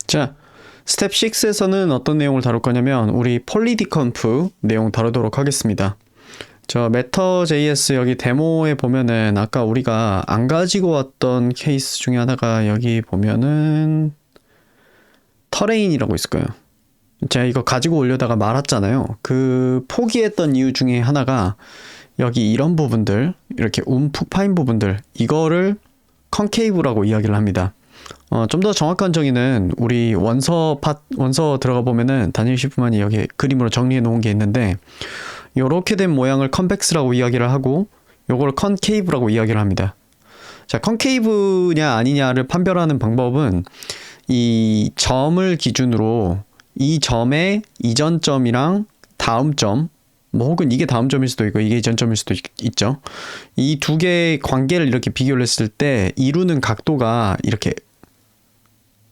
자, 스텝 6에서는 어떤 내용을 다룰 거냐면 우리 폴리디컴프 내용 다루도록 하겠습니다. 저 메터.js 여기 데모에 보면은 아까 우리가 안 가지고 왔던 케이스 중에 하나가 여기 보면은 터레인이라고 있을 거예요. 제가 이거 가지고 오려다가 말았잖아요. 그 포기했던 이유 중에 하나가 여기 이런 부분들, 이렇게 움푹 파인 부분들, 이거를 컨케이브라고 이야기를 합니다. 좀 더 정확한 정의는 우리 원서 들어가 보면은 다니엘 시프만이 여기 그림으로 정리해 놓은 게 있는데, 요렇게 된 모양을 컨벡스라고 이야기를 하고 요걸 컨케이브라고 이야기를 합니다. 자, 컨케이브냐 아니냐를 판별하는 방법은 이 점을 기준으로 이 점의 이전 점이랑 다음 점, 뭐 혹은 이게 다음 점일 수도 있고 이게 이전 점일 수도 있죠. 이 두 개의 관계를 이렇게 비교를 했을 때 이루는 각도가 이렇게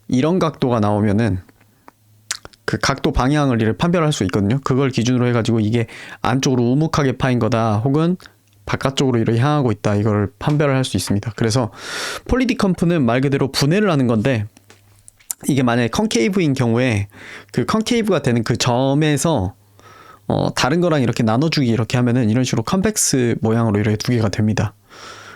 이런 각도가 나오면은 그 각도 방향을 이렇게 판별할 수 있거든요. 그걸 기준으로 해가지고 이게 안쪽으로 우묵하게 파인 거다 혹은 바깥쪽으로 이렇게 향하고 있다, 이걸 판별을 할 수 있습니다. 그래서 폴리디컴프는 말 그대로 분해를 하는 건데, 이게 만약에 컨케이브인 경우에 그 컨케이브가 되는 그 점에서 다른 거랑 이렇게 나눠주기 이렇게 하면은 이런 식으로 컨벡스 모양으로 이렇게 두 개가 됩니다.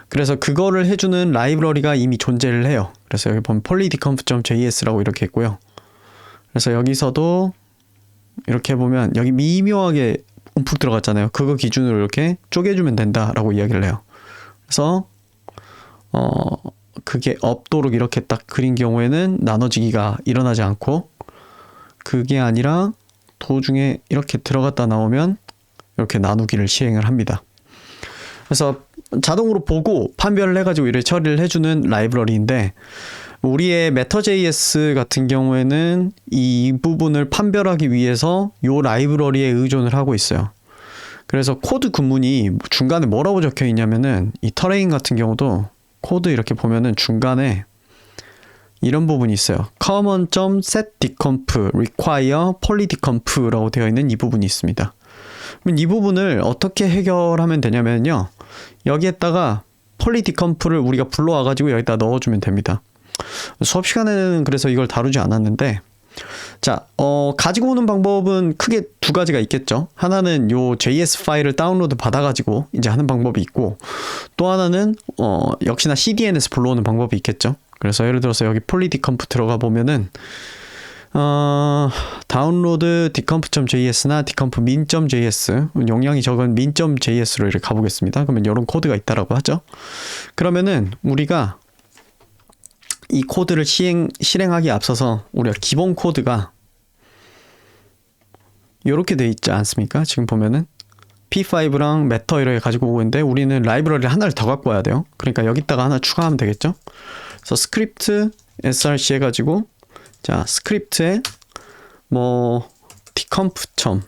그래서 그거를 해주는 라이브러리가 이미 존재를 해요. 그래서 여기 보면 polydeconf.js라고 이렇게 있고요. 그래서 여기서도 이렇게 보면 여기 미묘하게 움푹 들어갔잖아요. 그거 기준으로 이렇게 쪼개주면 된다라고 이야기를 해요. 그래서 그게 없도록 이렇게 딱 그린 경우에는 나눠지기가 일어나지 않고, 그게 아니라 도중에 이렇게 들어갔다 나오면 이렇게 나누기를 시행을 합니다. 그래서 자동으로 보고 판별을 해가지고 이렇게 처리를 해주는 라이브러리인데, 우리의 메터.js 같은 경우에는 이 부분을 판별하기 위해서 이 라이브러리에 의존을 하고 있어요. 그래서 코드 군문이 중간에 뭐라고 적혀 있냐면은, 이 터레인 같은 경우도 코드 이렇게 보면은 중간에 이런 부분이 있어요. common.setDecomp require polydecomp라고 되어 있는 이 부분이 있습니다. 그럼 이 부분을 어떻게 해결하면 되냐면요, 여기에다가 polydecomp를 우리가 불러와가지고 여기다 넣어주면 됩니다. 수업 시간에는 그래서 이걸 다루지 않았는데, 자, 가지고 오는 방법은 크게 두 가지가 있겠죠. 하나는 요 JS 파일을 다운로드 받아가지고 이제 하는 방법이 있고, 또 하나는 역시나 CDN에서 불러오는 방법이 있겠죠. 그래서 예를 들어서 여기 polydeconf 들어가 보면은 다운로드 decomp.js나 decomp min.js, 용량이 적은 min.js로 이렇게 가보겠습니다. 그러면 이런 코드가 있다라고 하죠. 그러면은 우리가 이 코드를 실행하기에 앞서서 우리가 기본 코드가 이렇게 돼 있지 않습니까? 지금 보면은 p5랑 메터 이렇게 가지고 오고 있는데, 우리는 라이브러리를 하나를 더 갖고 와야 돼요. 그러니까 여기다가 하나 추가하면 되겠죠. 그래서 스크립트 src 해가지고, 자, 스크립트에 뭐 decomp.js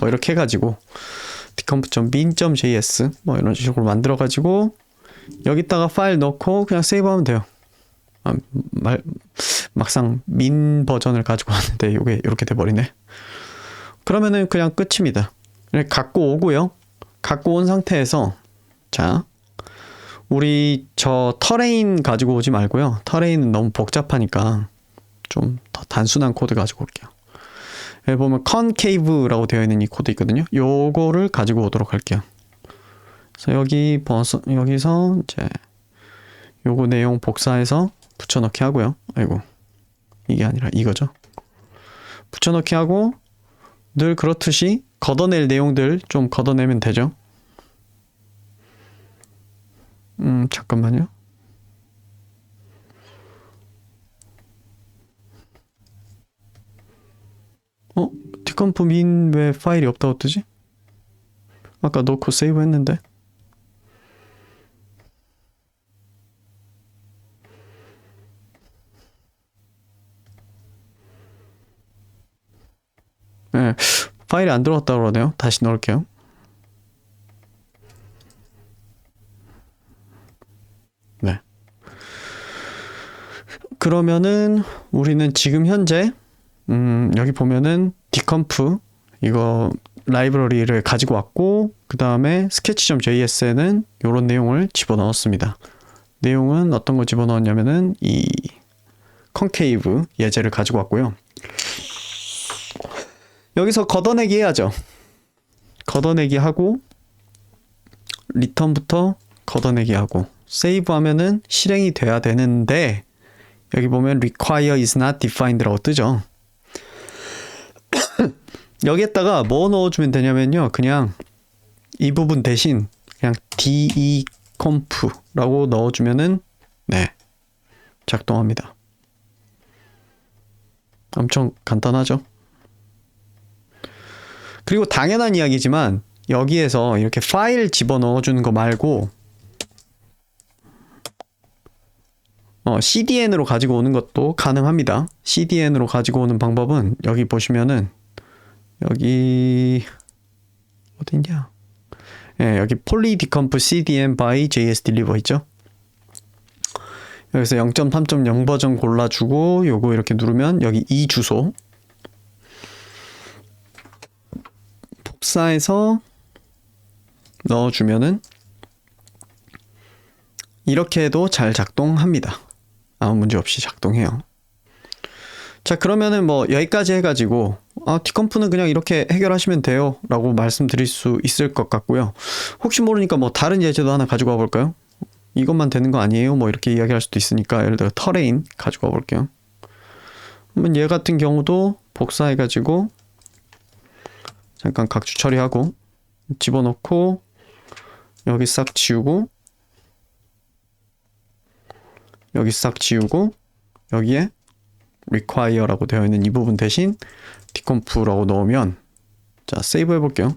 뭐 이렇게 해가지고 decomp.min.js 뭐 이런 식으로 만들어가지고 여기다가 파일 넣고 그냥 세이브하면 돼요. 막상 민 버전을 가지고 왔는데 이게 이렇게 돼버리네. 그러면은 그냥 끝입니다. 갖고 오고요. 갖고 온 상태에서, 자, 우리 저 터레인 가지고 오지 말고요. 터레인은 너무 복잡하니까 좀 더 단순한 코드 가지고 올게요. 여기 보면 concave라고 되어 있는 이 코드 있거든요. 요거를 가지고 오도록 할게요. 그래서 여기서 이제 요거 내용 복사해서 붙여넣기 하고요. 아이고, 이게 아니라 이거죠. 붙여넣기 하고 늘 그렇듯이 걷어낼 내용들 좀 걷어내면 되죠. 잠깐만요. decomp min 왜 파일이 없다고 뜨지? 아까 넣고 세이브 했는데. 네, 파일이 안 들어갔다고 그러네요. 다시 넣을게요. 네. 그러면은 우리는 지금 현재 여기 보면은 decomp 이거 라이브러리를 가지고 왔고, 그 다음에 sketch.js에는 이런 내용을 집어넣었습니다. 내용은 어떤 거 집어넣었냐면은 이 컨케이브 예제를 가지고 왔고요. 여기서 걷어내기 해야죠. 걷어내기 하고 리턴부터 걷어내기 하고 세이브 하면은 실행이 돼야 되는데 여기 보면 require is not defined라고 뜨죠. 여기에다가 뭐 넣어주면 되냐면요. 그냥 이 부분 대신 그냥 deconf라고 넣어주면은 네 작동합니다. 엄청 간단하죠. 그리고 당연한 이야기지만 여기에서 이렇게 파일 집어넣어주는 거 말고 CDN으로 가지고 오는 것도 가능합니다. CDN으로 가지고 오는 방법은 여기 보시면은 여기 어딨냐? 예, 여기 polydeconf cdn by jsdeliver 있죠? 여기서 0.3.0 버전 골라주고 요거 이렇게 누르면 여기 이 주소 복사해서 넣어주면은 이렇게 해도 잘 작동합니다. 아무 문제 없이 작동해요. 자, 그러면은 뭐 여기까지 해가지고 디컴프는 그냥 이렇게 해결하시면 돼요 라고 말씀드릴 수 있을 것 같고요. 혹시 모르니까 뭐 다른 예제도 하나 가지고 와 볼까요? 이것만 되는 거 아니에요? 뭐 이렇게 이야기할 수도 있으니까 예를 들어 터레인 가지고 와 볼게요. 그러면 얘 같은 경우도 복사해가지고 잠깐 각주 처리하고 집어넣고 여기 싹 지우고 여기 싹 지우고 여기에 require라고 되어 있는 이 부분 대신 deconf라고 넣으면 자 세이브 해볼게요.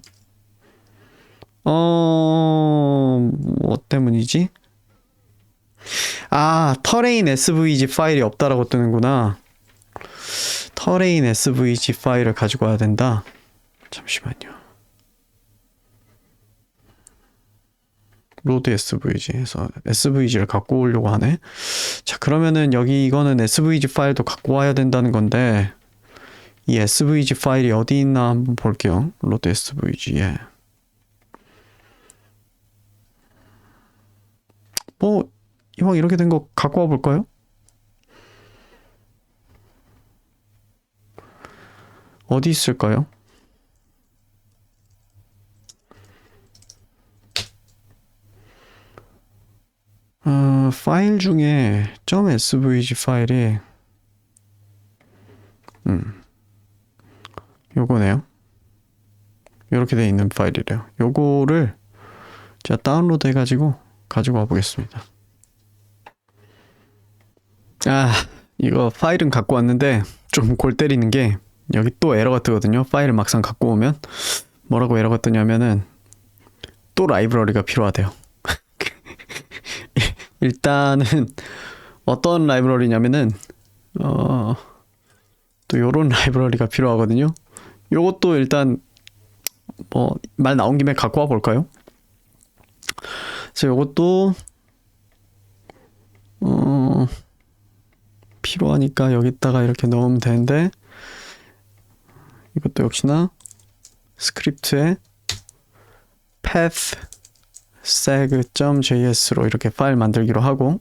뭐 때문이지? 터레인 svg 파일이 없다라고 뜨는구나. 터레인 svg 파일을 가지고 와야 된다. 잠시만요. 로드 svg 해서 svg를 갖고 오려고 하네. 자, 그러면은 여기 이거는 svg 파일도 갖고 와야 된다는 건데 이 svg 파일이 어디 있나 한번 볼게요. 로드 svg에 뭐 이왕 이렇게 된 거 갖고 와 볼까요? 어디 있을까요? 파일 중에 .svg 파일이 요거네요. 요렇게 돼 있는 파일이래요. 요거를 제가 다운로드 해가지고 가지고 와 보겠습니다. 이거 파일은 갖고 왔는데 좀 골 때리는 게 여기 또 에러가 뜨거든요. 파일을 막상 갖고 오면 뭐라고 에러가 뜨냐면은 또 라이브러리가 필요하대요. 일단은 어떤 라이브러리냐면은 또 요런 라이브러리가 필요하거든요. 요것도 일단 뭐 말 나온 김에 갖고 와 볼까요? 그래서 요것도 필요하니까 여기다가 이렇게 넣으면 되는데 이것도 역시나 스크립트에 path seg.js로 이렇게 파일 만들기로 하고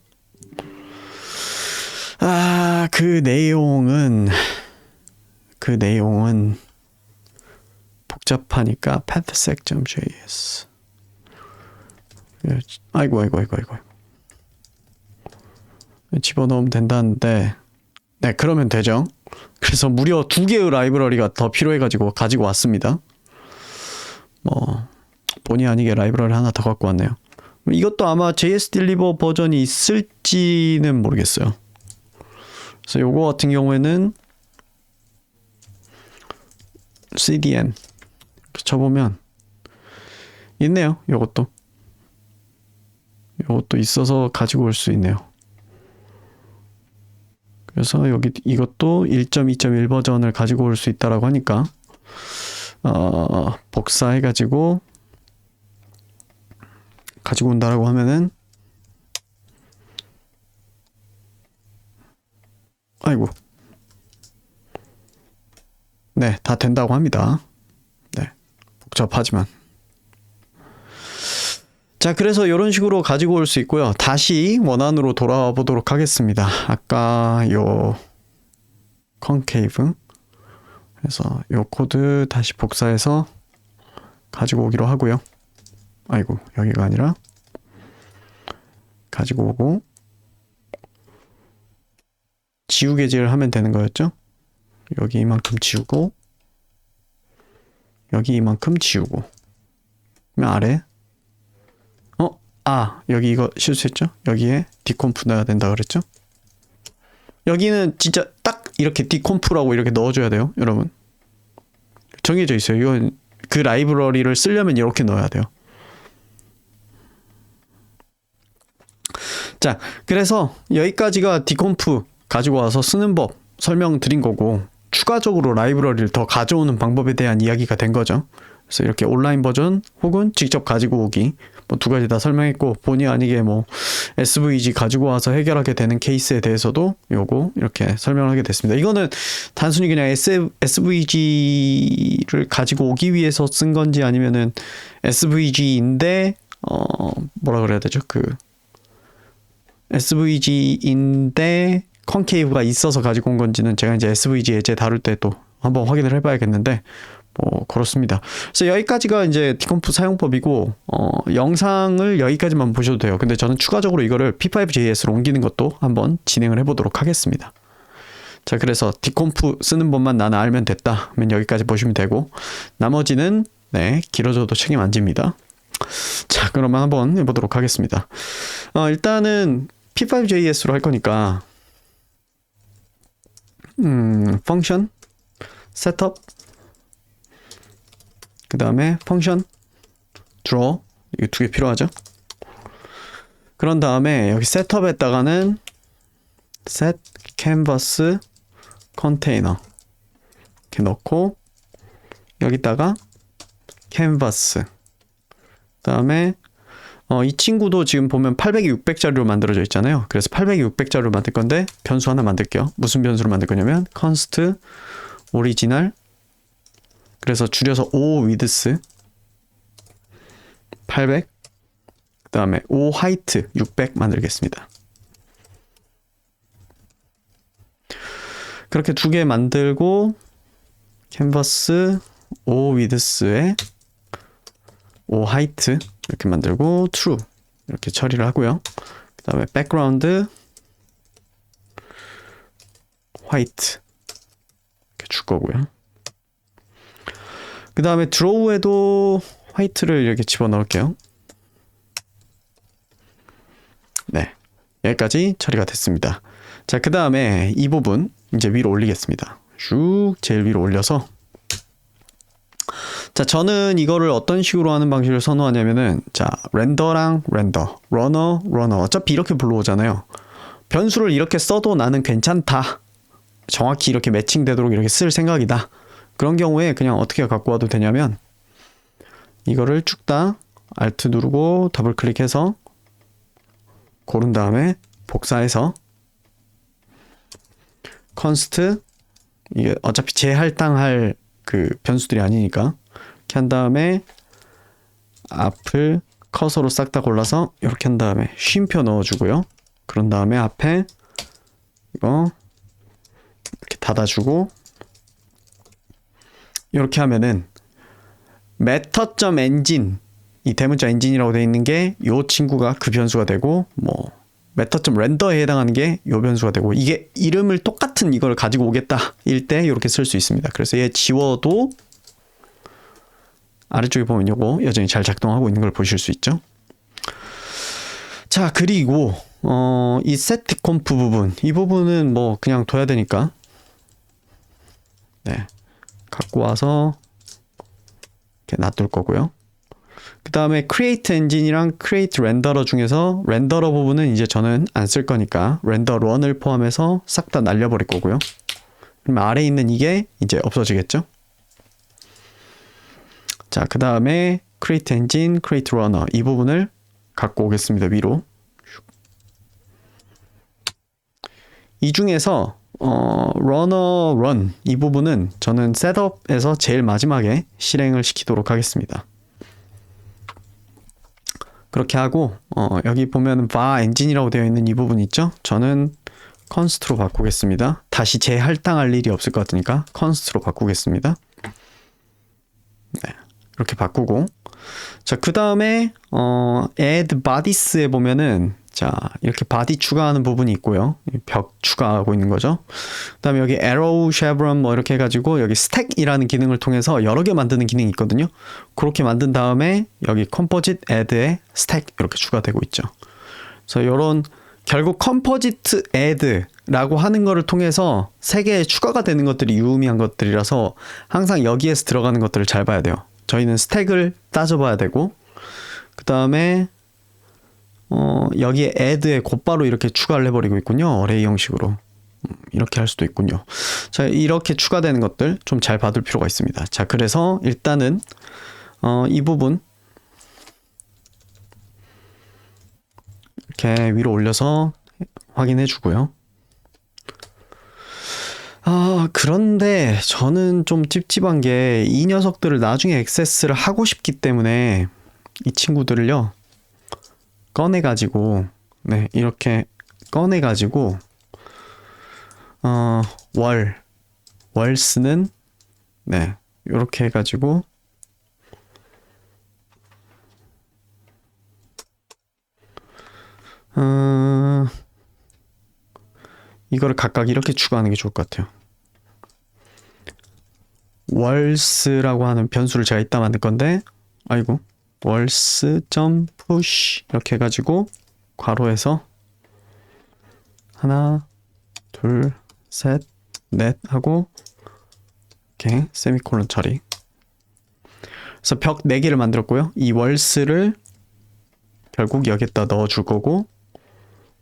그 내용은 복잡하니까 pathseg.js 아이고 집어넣으면 된다는데 네 그러면 되죠. 그래서 무려 2개의 라이브러리가 더 필요해가지고 가지고 왔습니다. 뭐 본의 아니게 라이브러리 하나 더 갖고 왔네요. 이것도 아마 JSDeliver 버전이 있을지는 모르겠어요. 그래서 요거 같은 경우에는 CDN 쳐보면 있네요. 요것도 있어서 가지고 올 수 있네요. 그래서 여기 이것도 1.2.1 버전을 가지고 올 수 있다라고 하니까 복사해가지고 가지고 온다라고 하면은 아이고 네, 다 된다고 합니다. 네, 복잡하지만 자, 그래서 이런 식으로 가지고 올 수 있고요. 다시 원안으로 돌아와 보도록 하겠습니다. 아까 요 컨케이브, 그래서 요 코드 다시 복사해서 가지고 오기로 하고요. 아이고, 여기가 아니라 가지고 오고 지우개질을 하면 되는 거였죠. 여기 이만큼 지우고 여기 이만큼 지우고 그러면 아래 여기 이거 실수했죠. 여기에 디콤프 넣어야 된다 그랬죠. 여기는 진짜 딱 이렇게 디콤프라고 이렇게 넣어줘야 돼요, 여러분. 정해져 있어요. 이건 그 라이브러리를 쓰려면 이렇게 넣어야 돼요. 자, 그래서 여기까지가 디콤프 가지고 와서 쓰는 법 설명드린 거고, 추가적으로 라이브러리를 더 가져오는 방법에 대한 이야기가 된 거죠. 그래서 이렇게 온라인 버전 혹은 직접 가지고 오기 뭐 두 가지 다 설명했고, 본의 아니게 뭐 SVG 가지고 와서 해결하게 되는 케이스에 대해서도 요거 이렇게 설명하게 됐습니다. 이거는 단순히 그냥 SVG를 가지고 오기 위해서 쓴 건지, 아니면은 SVG인데 뭐라 그래야 되죠? 그 SVG인데 컨케이브가 있어서 가지고 온 건지는 제가 이제 SVG 예제 다룰 때 또 한번 확인을 해봐야겠는데, 뭐 그렇습니다. 그래서 여기까지가 이제 디컴프 사용법이고, 영상을 여기까지만 보셔도 돼요. 근데 저는 추가적으로 이거를 P5JS로 옮기는 것도 한번 진행을 해보도록 하겠습니다. 자, 그래서 디컴프 쓰는 법만 나는 알면 됐다 하면 여기까지 보시면 되고, 나머지는 길어져도 책임 안 집니다. 자, 그러면 한번 해보도록 하겠습니다. 일단은 P5JS로 할 거니까 펑션, 셋업, 그 다음에 펑션, draw, 이 두 개 필요하죠. 그런 다음에 여기 셋업에다가는 set canvas container 이렇게 넣고, 여기다가 canvas, 그 다음에 이 친구도 지금 보면 800에 600짜리로 만들어져 있잖아요. 그래서 800에 600짜리로 만들 건데 변수 하나 만들게요. 무슨 변수로 만들 거냐면 const original, 그래서 줄여서 O width 800, 그 다음에 O height 600 만들겠습니다. 그렇게 두 개 만들고, canvas O width에 O height 이렇게 만들고 true 이렇게 처리를 하고요. 그 다음에 background white 이렇게 줄 거고요. 그 다음에 draw에도 화이트를 이렇게 집어넣을게요. 네, 여기까지 처리가 됐습니다. 자, 그 다음에 이 부분 이제 위로 올리겠습니다. 쭉 제일 위로 올려서, 자, 저는 이거를 어떤 식으로 하는 방식을 선호하냐면은, 자, 렌더랑 렌더, 러너, 러너, 어차피 이렇게 불러오잖아요. 변수를 이렇게 써도 나는 괜찮다, 정확히 이렇게 매칭되도록 이렇게 쓸 생각이다, 그런 경우에 그냥 어떻게 갖고 와도 되냐면, 이거를 쭉 다 Alt 누르고 더블 클릭해서 고른 다음에 복사해서 const, 이게 어차피 재할당할 그 변수들이 아니니까 이렇게 한 다음에 앞을 커서로 싹 다 골라서 이렇게 한 다음에 쉼표 넣어주고요. 그런 다음에 앞에 이거 이렇게 닫아주고, 이렇게 하면은 method.engine, 이 대문자 엔진이라고 되어 있는 게 요 친구가 그 변수가 되고, 뭐 method.render에 해당하는 게 요 변수가 되고, 이게 이름을 똑같은 이걸 가지고 오겠다 일 때 이렇게 쓸 수 있습니다. 그래서 얘 지워도 아래쪽에 보면 요거 여전히 잘 작동하고 있는 걸 보실 수 있죠. 자, 그리고 이 set conf 부분, 이 부분은 뭐 그냥 둬야 되니까 갖고 와서 이렇게 놔둘 거고요. 그 다음에 create engine이랑 create renderer 중에서 renderer 부분은 이제 저는 안 쓸 거니까 render run을 포함해서 싹 다 날려버릴 거고요. 그러면 아래에 있는 이게 이제 없어지겠죠. 자, 그 다음에 create engine, create runner, 이 부분을 갖고 오겠습니다. 위로. 이 중에서 runner run, 이 부분은 저는 셋업에서 제일 마지막에 실행을 시키도록 하겠습니다. 그렇게 하고 여기 보면 var 엔진이라고 되어 있는 이 부분 있죠? 저는 const로 바꾸겠습니다. 다시 재할당할 일이 없을 것 같으니까 const로 바꾸겠습니다. 네, 이렇게 바꾸고 자, 그 다음에 add bodies에 보면은 자, 이렇게 body 추가하는 부분이 있고요. 벽 추가하고 있는 거죠. 그 다음에 여기 arrow, chevron 뭐 이렇게 해가지고 여기 stack이라는 기능을 통해서 여러 개 만드는 기능이 있거든요. 그렇게 만든 다음에 여기 composite add에 stack 이렇게 추가되고 있죠. 그래서 이런 결국 composite add라고 하는 거를 통해서 세 개의 추가가 되는 것들이 유의미한 것들이라서 항상 여기에서 들어가는 것들을 잘 봐야 돼요. 저희는 스택을 따져봐야 되고 그 다음에 여기에 add에 곧바로 이렇게 추가를 해버리고 있군요. 어레이 형식으로 이렇게 할 수도 있군요. 자, 이렇게 추가되는 것들 좀 잘 봐둘 필요가 있습니다. 자, 그래서 일단은 이 부분 이렇게 위로 올려서 확인해 주고요. 그런데 저는 좀 찝찝한 게 이 녀석들을 나중에 액세스를 하고 싶기 때문에 이 친구들을요 꺼내가지고 네 이렇게 꺼내가지고 월스는 네 이렇게 해가지고 이거를 각각 이렇게 추가하는 게 좋을 것 같아요. 월스라고 하는 변수를 제가 이따 만들 건데 아이고 월스.push 이렇게 해가지고 괄호에서 하나 둘 셋 넷 하고 이렇게 세미콜론 처리. 그래서 벽 4개를 만들었고요. 이 월스를 결국 여기에다 넣어줄 거고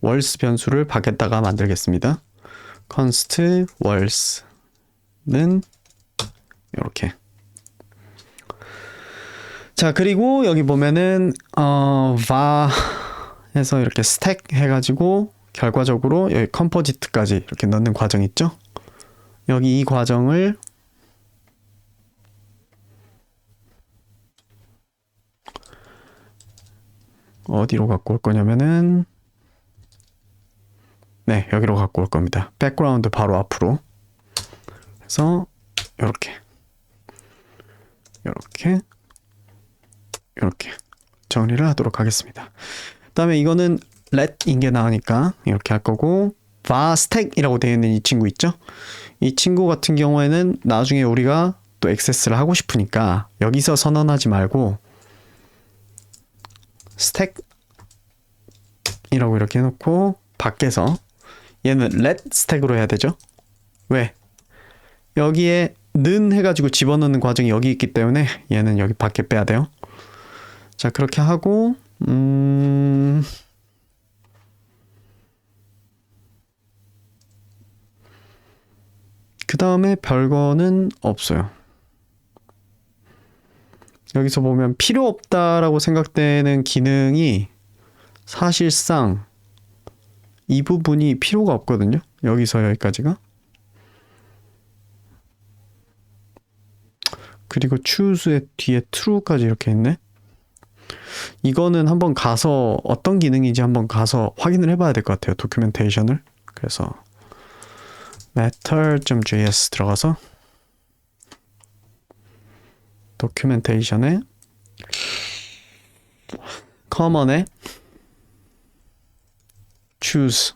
월스 변수를 밖에다가 만들겠습니다. const 월스는 이렇게. 자, 그리고 여기 보면은 var 해서 이렇게 스택 해가지고 결과적으로 여기 컴포지트까지 이렇게 넣는 과정 있죠? 여기 이 과정을 어디로 갖고 올 거냐면은 네, 여기로 갖고 올 겁니다. 백그라운드 바로 앞으로. 그래서 이렇게 정리를 하도록 하겠습니다. 그 다음에 이거는 let인 게 나으니까 이렇게 할 거고 var stack이라고 되어 있는 이 친구 있죠? 이 친구 같은 경우에는 나중에 우리가 또 액세스를 하고 싶으니까 여기서 선언하지 말고 stack이라고 이렇게 해놓고 밖에서 얘는 let stack으로 해야 되죠? 왜? 여기에 는 해가지고 집어넣는 과정이 여기 있기 때문에 얘는 여기 밖에 빼야 돼요. 자, 그렇게 하고 그 다음에 별거는 없어요. 여기서 보면 필요 없다라고 생각되는 기능이 사실상 이 부분이 필요가 없거든요. 여기서 여기까지가. 그리고 choose의 뒤에 true까지 이렇게 있네. 이거는 한번 가서 어떤 기능인지 한번 가서 확인을 해봐야 될 것 같아요. 도큐멘테이션을. 그래서 matter.js 들어가서 도큐멘테이션에 common에 choose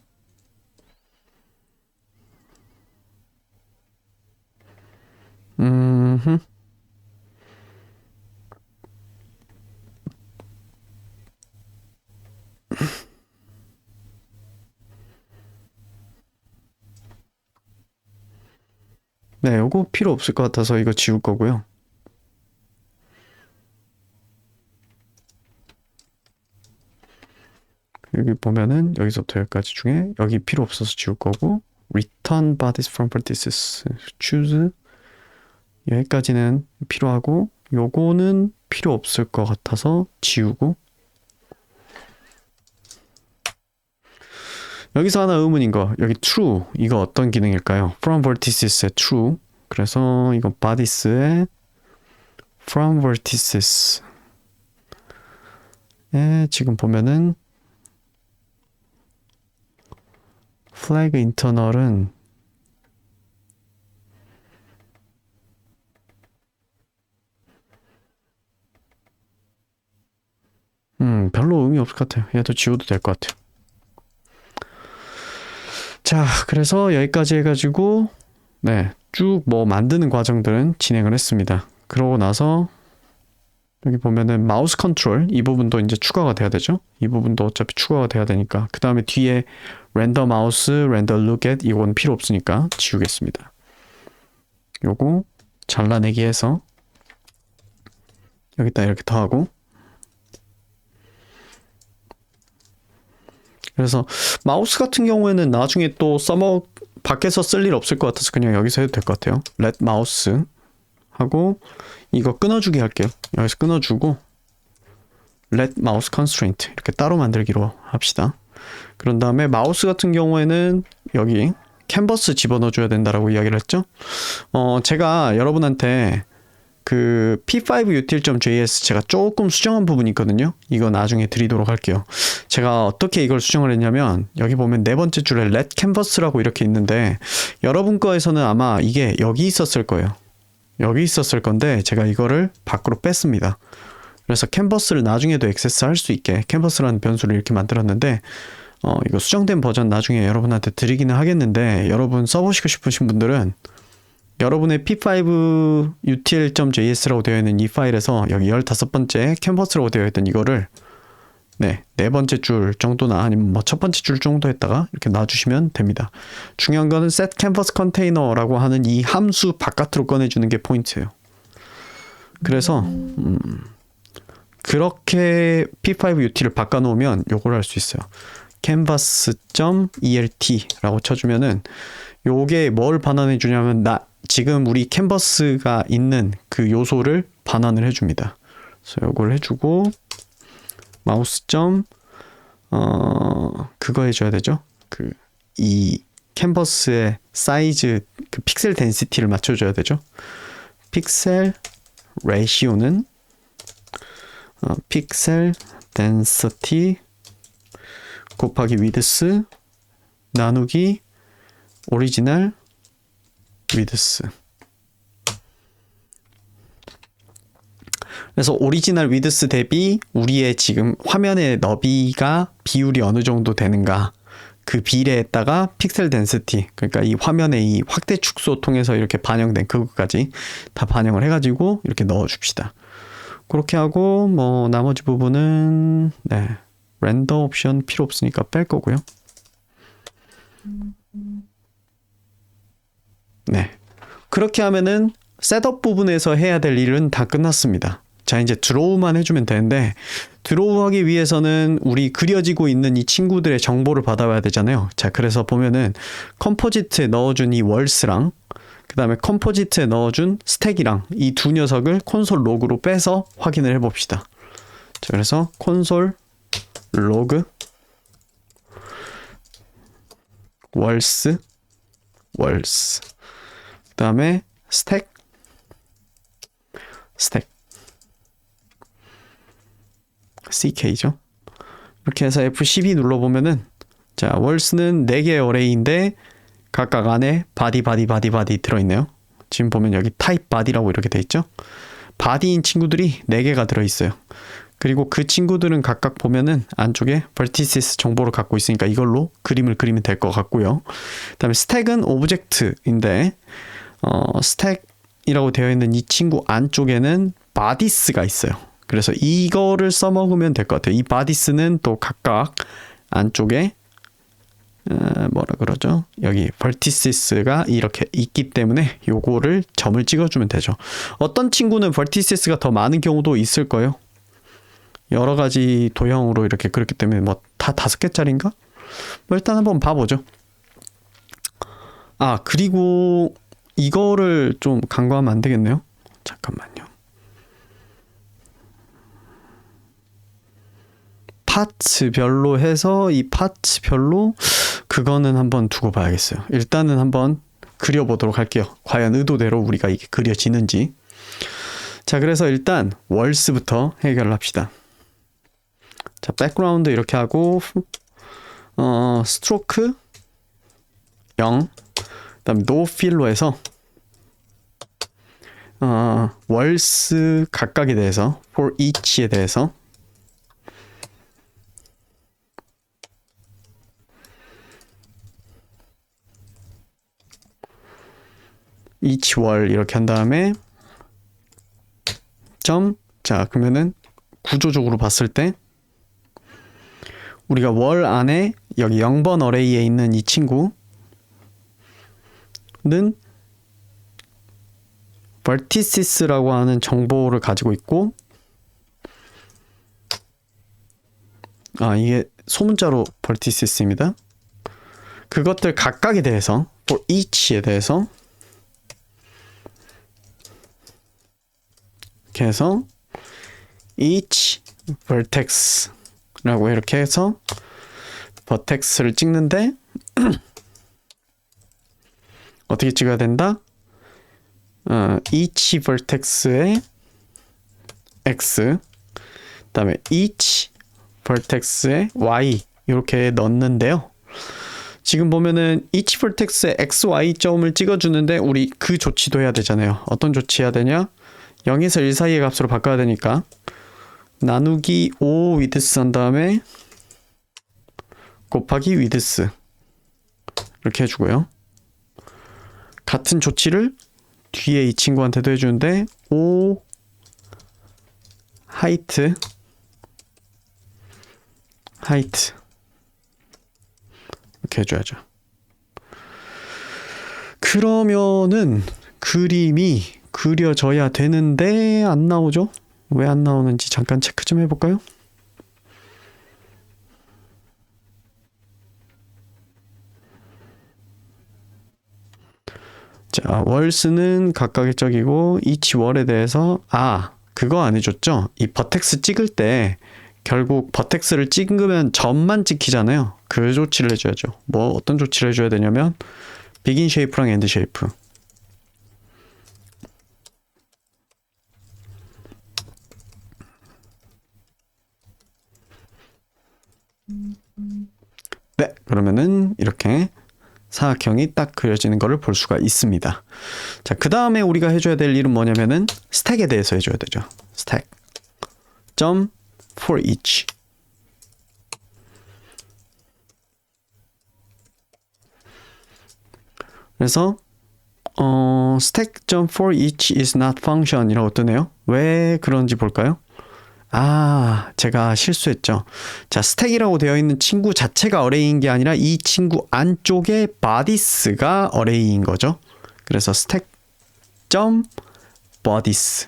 네, 요거 필요 없을 것 같아서 이거 지울 거고요. 여기 보면은 여기서부터 여기까지 중에 여기 필요 없어서 지울 거고 return bodies from vertices choose 여기까지는 필요하고 요거는 필요 없을 것 같아서 지우고 여기서 하나 의문인 거 여기 true 이거 어떤 기능일까요? from vertices의 true 그래서 이거 bodies의 from vertices 지금 보면은 플래그 인터널은 별로 의미 없을 것 같아요. 얘도 지워도 될 것 같아요. 자, 그래서 여기까지 해가지고 네, 쭉 뭐 만드는 과정들은 진행을 했습니다. 그러고 나서 여기 보면은 마우스 컨트롤 이 부분도 이제 추가가 돼야 되죠. 이 부분도 어차피 추가가 돼야 되니까 그 다음에 뒤에 렌더 마우스, 렌더 루겟 이건 필요 없으니까 지우겠습니다. 요거 잘라내기 해서 여기다 이렇게 더하고 그래서 마우스 같은 경우에는 나중에 또 밖에서 쓸 일 없을 것 같아서 그냥 여기서 해도 될 것 같아요. let 마우스 하고 이거 끊어주기 할게요. 여기서 끊어주고 let 마우스 constraint 이렇게 따로 만들기로 합시다. 그런 다음에 마우스 같은 경우에는 여기 캔버스 집어넣어줘야 된다라고 이야기를 했죠. 제가 여러분한테 그 p5util.js 제가 조금 수정한 부분이 있거든요. 이거 나중에 드리도록 할게요. 제가 어떻게 이걸 수정을 했냐면 여기 보면 네 번째 줄에 let canvas라고 이렇게 있는데 여러분 거에서는 아마 이게 여기 있었을 거예요. 여기 있었을 건데 제가 이거를 밖으로 뺐습니다. 그래서 캔버스를 나중에도 액세스할 수 있게 캔버스라는 변수를 이렇게 만들었는데 이거 수정된 버전 나중에 여러분한테 드리기는 하겠는데 여러분 써보시고 싶으신 분들은 여러분의 p5util.js라고 되어 있는 이 파일에서 여기 15번째 캔버스라고 되어 있던 이거를 네 번째 줄 정도나 아니면 뭐 첫 번째 줄 정도 했다가 이렇게 놔주시면 됩니다. 중요한 거는 set canvas container라고 하는 이 함수 바깥으로 꺼내주는 게 포인트예요. 그래서 그렇게 p5util을 바꿔놓으면 요걸 할 수 있어요. canvas.elt라고 쳐주면은 요게 뭘 반환해 주냐면 지금 우리 캔버스가 있는 그 요소를 반환을 해줍니다. 그래서 요걸 해주고 마우스 그거 해줘야 되죠. 이 캔버스의 사이즈 그 픽셀 덴시티를 맞춰줘야 되죠. 픽셀 레이시오는 픽셀 덴시티 곱하기 위드스 나누기 오리지널 위드스. 그래서 오리지널 위드스 대비 우리의 지금 화면의 너비가 비율이 어느 정도 되는가 그 비례에다가 픽셀 덴시티 그러니까 이 화면의 이 확대 축소 통해서 이렇게 반영된 그것까지 다 반영을 해가지고 이렇게 넣어줍시다. 그렇게 하고 뭐 나머지 부분은 렌더 옵션 필요 없으니까 뺄 거고요. 그렇게 하면은 셋업 부분에서 해야 될 일은 다 끝났습니다. 자, 이제 드로우만 해주면 되는데 드로우 하기 위해서는 우리 그려지고 있는 이 친구들의 정보를 받아와야 되잖아요. 자, 그래서 보면은 컴포지트에 넣어준 이 월스랑 그 다음에 컴포지트에 넣어준 스택이랑 이 두 녀석을 콘솔 로그로 빼서 확인을 해봅시다. 자, 그래서 콘솔 로그 월스 그 다음에 스택 ck죠. 이렇게 해서 F12 눌러보면은 자 월스는 4개의 어레이인데 각각 안에 바디 들어있네요. 지금 보면 여기 타입 바디라고 이렇게 돼 있죠. 바디인 친구들이 4개가 들어있어요. 그리고 그 친구들은 각각 보면은 안쪽에 vertices 정보를 갖고 있으니까 이걸로 그림을 그리면 될 것 같고요. 그 다음에 스택은 오브젝트인데 스택이라고 되어 있는 이 친구 안쪽에는 bodies가 있어요. 그래서 이거를 써먹으면 될 것 같아요. 이 bodies는 또 각각 안쪽에 뭐라 그러죠? 여기 vertices가 이렇게 있기 때문에 요거를 점을 찍어주면 되죠. 어떤 친구는 vertices가 더 많은 경우도 있을 거예요. 여러 가지 도형으로 이렇게 그렇기 때문에 뭐 다 5개짜리인가? 뭐 일단 한번 봐보죠. 아, 그리고 이거를 좀 간과하면 안 되겠네요. 잠깐만요. 파츠별로 해서 이 파츠별로 그거는 한번 두고 봐야겠어요. 일단은 한번 그려보도록 할게요. 과연 의도대로 우리가 이게 그려지는지. 자, 그래서 일단 월스부터 해결을 합시다. 자, 백그라운드 이렇게 하고 스트로크 0, 그다음에 노 필로 해서 월스 각각에 대해서 for each에 대해서 each 월 이렇게 한 다음에 점. 자, 그러면은 구조적으로 봤을 때 우리가 월 안에 여기 0번 어레이에 있는 이 친구는 vertices라고 하는 정보를 가지고 있고, 이게 소문자로 vertices입니다. 그것들 각각에 대해서 for each에 대해서 이렇게 해서 each vertex라고 이렇게 해서 vertex를 찍는데 어떻게 찍어야 된다? each vertex의 x, 그다음에 each vertex의 y 이렇게 넣는데요. 지금 보면은 each vertex의 x, y 점을 찍어주는데 우리 그 조치도 해야 되잖아요. 어떤 조치 해야 되냐? 0에서 1 사이의 값으로 바꿔야 되니까 나누기 5 width 한 다음에 곱하기 width 이렇게 해주고요. 같은 조치를 뒤에 이 친구한테도 해주는데 5 height 이렇게 해줘야죠. 그러면은 그림이 그려져야 되는데 안 나오죠? 왜 안 나오는지 잠깐 체크 좀 해볼까요? 자, 월스는 각각의 짝이고 each 월에 대해서 그거 안 해줬죠? 이 버텍스 찍을 때 결국 버텍스를 찍으면 점만 찍히잖아요. 그 조치를 해줘야죠. 뭐 어떤 조치를 해줘야 되냐면 begin shape랑 end shape. 네, 그러면은 이렇게 사각형이 딱 그려지는 것을 볼 수가 있습니다. 자, 그 다음에 우리가 해줘야 될 일은 뭐냐면은 스택에 대해서 해줘야 되죠. 스택 점 for each. 그래서 stack 점 for each is not function 이라고 뜨네요. 왜 그런지 볼까요? 제가 실수했죠. 자, 스택이라고 되어 있는 친구 자체가 어레이인 게 아니라 이 친구 안쪽에 bodies가 어레이인 거죠. 그래서 stack 점 bodies.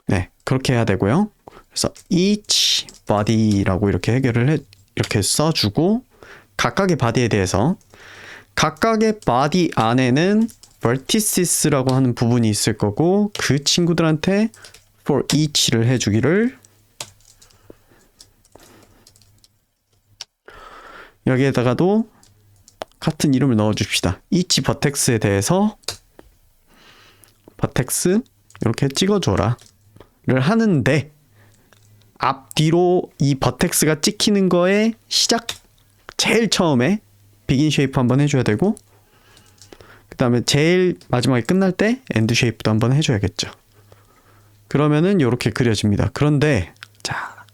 네, 그렇게 해야 되고요. 그래서 each body라고 이렇게 이렇게 써주고 각각의 body에 대해서 각각의 body 안에는 vertices라고 하는 부분이 있을 거고 그 친구들한테 for each를 해주기를 여기에다가도 같은 이름을 넣어줍시다. each vertex에 대해서 vertex 이렇게 찍어줘라 를 하는데 앞뒤로 이 vertex가 찍히는 거에 시작 제일 처음에 begin shape 한번 해줘야 되고 그 다음에 제일 마지막에 끝날 때 end shape도 한번 해줘야겠죠. 그러면은 이렇게 그려집니다. 그런데 자,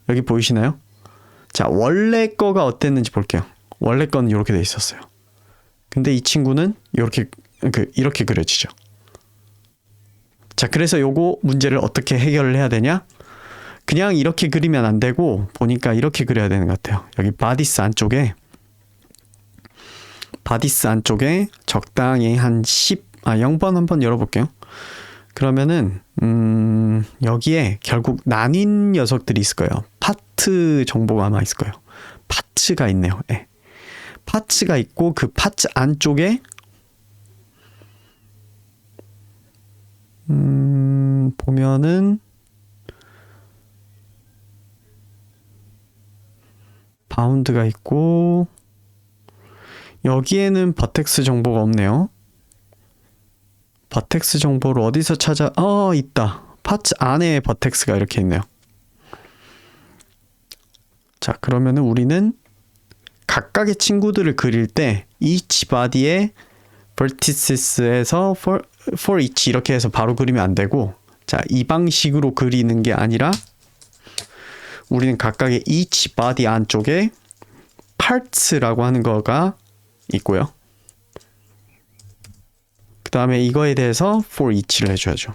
여기 보이시나요? 자, 원래 거가 어땠는지 볼게요. 원래 거는 이렇게 돼 있었어요. 근데 이 친구는 이렇게 그려지죠. 자, 그래서 요거 문제를 어떻게 해결을 해야 되냐? 그냥 이렇게 그리면 안 되고 보니까 이렇게 그려야 되는 것 같아요. 여기 바디스 안쪽에 적당히 한 0번 한번 열어볼게요. 그러면은 여기에 결국 나뉜 녀석들이 있을 거예요. 파트 정보가 아마 있을 거예요. 파츠가 있네요. 네. 파츠가 있고 그 파츠 안쪽에 보면은 바운드가 있고 여기에는 버텍스 정보가 없네요. 버텍스 정보를 어디서 찾아? 있다. 파츠 안에 버텍스가 이렇게 있네요. 자, 그러면은 우리는 각각의 친구들을 그릴 때 each body의 vertices에서 for each 이렇게 해서 바로 그리면 안 되고, 자, 이 방식으로 그리는 게 아니라 우리는 각각의 each body 안쪽에 parts라고 하는 거가 있고요. 그 다음에 이거에 대해서 for each를 해줘야죠.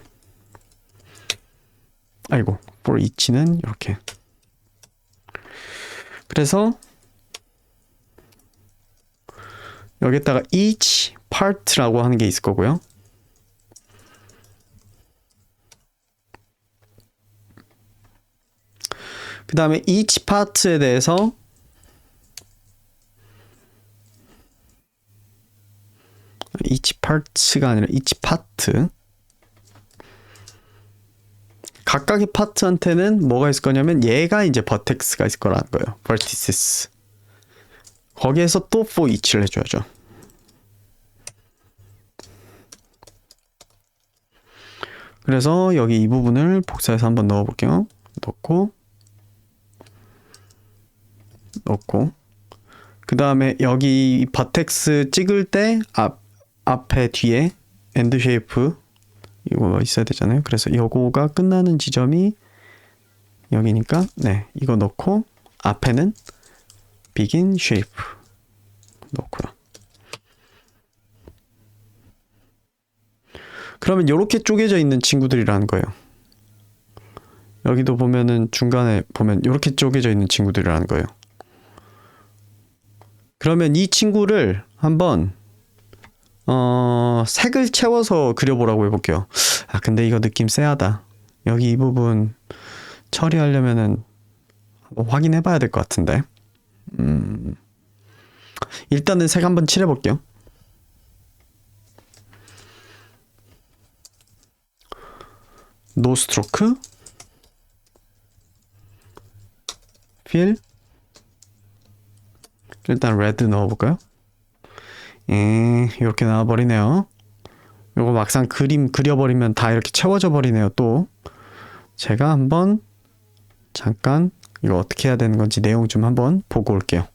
아이고, for each는 이렇게. 그래서 여기다가 each part라고 하는 게 있을 거고요. 그 다음에 each part에 대해서 each parts가 아니라 each part. 각각의 파트한테는 뭐가 있을 거냐면 얘가 이제 버텍스가 있을 거라는 거예요. vertices. 거기에서 또 for each를 해줘야죠. 그래서 여기 이 부분을 복사해서 한번 넣어볼게요. 넣고 그 다음에 여기 버텍스 찍을 때 앞에 뒤에 엔드 쉐이프 이거 있어야 되잖아요. 그래서 요거가 끝나는 지점이 여기니까 네, 이거 넣고 앞에는 begin shape 넣고요. 그러면 이렇게 쪼개져 있는 친구들이라는 거예요. 여기도 보면은 중간에 보면 이렇게 쪼개져 있는 친구들이라는 거예요. 그러면 이 친구를 한번 색을 채워서 그려보라고 해볼게요. 아, 근데 이거 느낌 쎄하다. 여기 이 부분 처리하려면은 확인해봐야 될 것 같은데. 일단은 색 한번 칠해볼게요. 노 스트로크, 필. 일단 레드 넣어볼까요? 이렇게 나와버리네요. 요거 막상 그림 그려버리면 다 이렇게 채워져 버리네요. 또 제가 한번 잠깐 이거 어떻게 해야 되는 건지 내용 좀 한번 보고 올게요.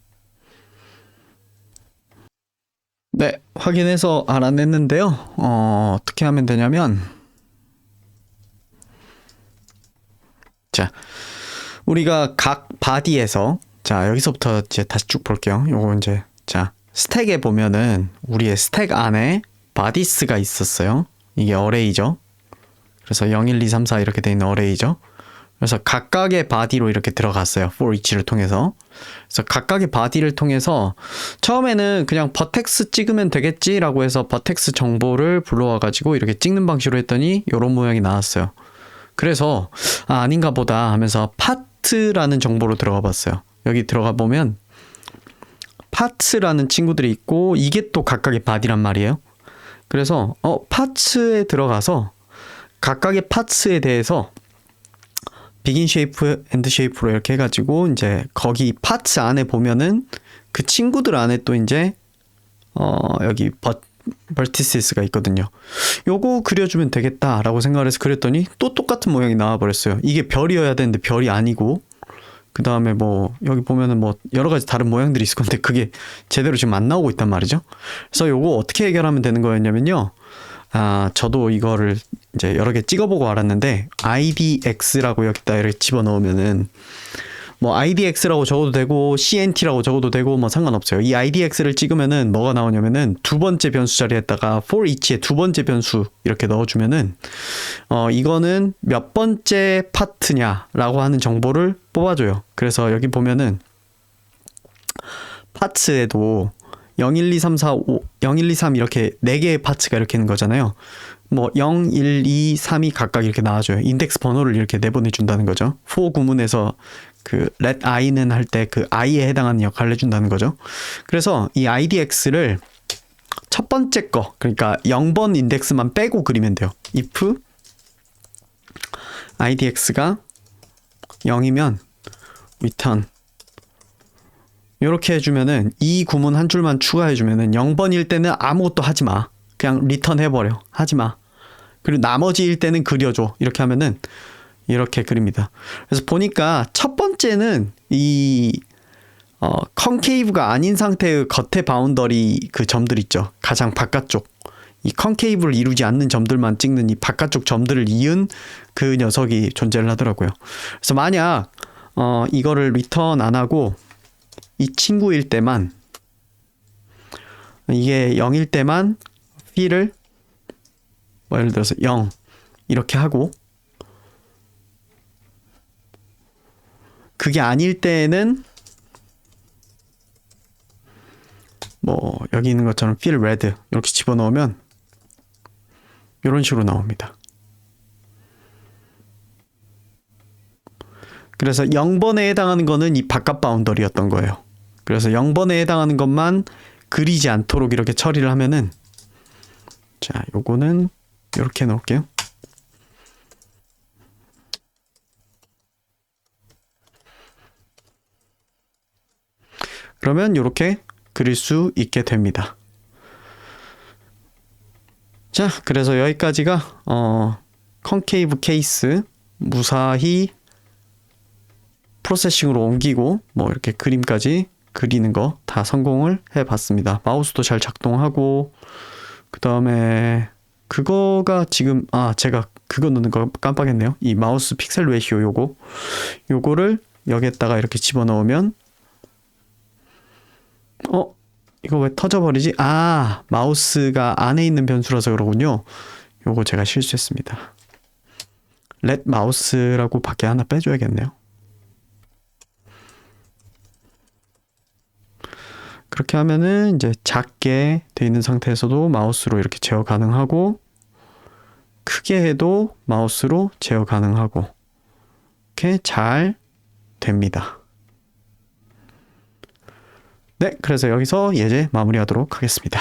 네, 확인해서 알아냈는데요. 어떻게 하면 되냐면, 자, 우리가 각 바디에서, 자, 여기서부터 이제 다시 쭉 볼게요. 요거 이제, 자, 스택에 보면은 우리의 스택 안에 바디스가 있었어요. 이게 어레이죠. 그래서 0, 1, 2, 3, 4 이렇게 돼 있는 어레이죠. 그래서 각각의 바디로 이렇게 들어갔어요. for each를 통해서. 그래서 각각의 바디를 통해서 처음에는 그냥 버텍스 찍으면 되겠지라고 해서 버텍스 정보를 불러와가지고 이렇게 찍는 방식으로 했더니 이런 모양이 나왔어요. 그래서 아닌가 보다 하면서 파트라는 정보로 들어가 봤어요. 여기 들어가 보면 파츠라는 친구들이 있고 이게 또 각각의 바디란 말이에요. 그래서 파츠에 들어가서 각각의 파츠에 대해서 begin shape, end shape로 이렇게 해가지고 이제 거기 파츠 안에 보면은 그 친구들 안에 또 이제 여기 vertices가 있거든요. 요거 그려주면 되겠다라고 생각을 해서 그렸더니 또 똑같은 모양이 나와버렸어요. 이게 별이어야 되는데 별이 아니고, 그 다음에 뭐 여기 보면은 뭐 여러 가지 다른 모양들이 있을 건데 그게 제대로 지금 안 나오고 있단 말이죠. 그래서 요거 어떻게 해결하면 되는 거였냐면요. 저도 이거를 이제 여러 개 찍어보고 알았는데 IDX라고 여기다 이렇게 집어넣으면은 뭐 IDX라고 적어도 되고 CNT라고 적어도 되고 뭐 상관없어요. 이 IDX를 찍으면은 뭐가 나오냐면은 두 번째 변수 자리에다가 for each의 두 번째 변수 이렇게 넣어주면은 이거는 몇 번째 파트냐라고 하는 정보를 뽑아줘요. 그래서 여기 보면은 파츠에도 0, 1, 2, 3, 4, 5, 0, 1, 2, 3 이렇게 4개의 파츠가 이렇게 있는 거잖아요. 뭐 0, 1, 2, 3이 각각 이렇게 나와줘요. 인덱스 번호를 이렇게 내보내준다는 거죠. for 구문에서 그 let i는 할 때 그 i에 해당하는 역할을 해준다는 거죠. 그래서 이 IDX를 첫 번째 거, 그러니까 0번 인덱스만 빼고 그리면 돼요. if IDX가 0이면 return 이렇게 해주면은 이 구문 한 줄만 추가해주면은 0번일 때는 아무것도 하지 마. 그냥 리턴 해버려. 하지 마. 그리고 나머지 일 때는 그려줘. 이렇게 하면은 이렇게 그립니다. 그래서 보니까 첫 번째는 이 컨케이브가 아닌 상태의 겉에 바운더리 그 점들 있죠. 가장 바깥쪽. 이 컨케이브를 이루지 않는 점들만 찍는 이 바깥쪽 점들을 이은 그 녀석이 존재를 하더라고요. 그래서 만약 이거를 리턴 안 하고 이 친구일 때만, 이게 0일 때만 fill을 뭐 예를 들어서 0 이렇게 하고, 그게 아닐 때는 뭐 여기 있는 것처럼 fill red 이렇게 집어넣으면 이런 식으로 나옵니다. 그래서 0번에 해당하는 거는 이 바깥 바운더리였던 거예요. 그래서 0번에 해당하는 것만 그리지 않도록 이렇게 처리를 하면은, 자, 요거는 이렇게 넣을게요. 그러면 이렇게 그릴 수 있게 됩니다. 자, 그래서 여기까지가 컨케이브 케이스 무사히 프로세싱으로 옮기고 뭐 이렇게 그림까지 그리는 거 다 성공을 해봤습니다. 마우스도 잘 작동하고, 그 다음에 그거가 지금 제가 그거 넣는 거 깜빡했네요. 이 마우스 픽셀 레시오 요거를 여기에다가 이렇게 집어넣으면 이거 왜 터져버리지? 마우스가 안에 있는 변수라서 그러군요. 요거 제가 실수했습니다. let 마우스라고 밖에 하나 빼줘야겠네요. 그렇게 하면은 이제 작게 돼 있는 상태에서도 마우스로 이렇게 제어 가능하고, 크게 해도 마우스로 제어 가능하고, 이렇게 잘 됩니다. 네, 그래서 여기서 예제 마무리하도록 하겠습니다.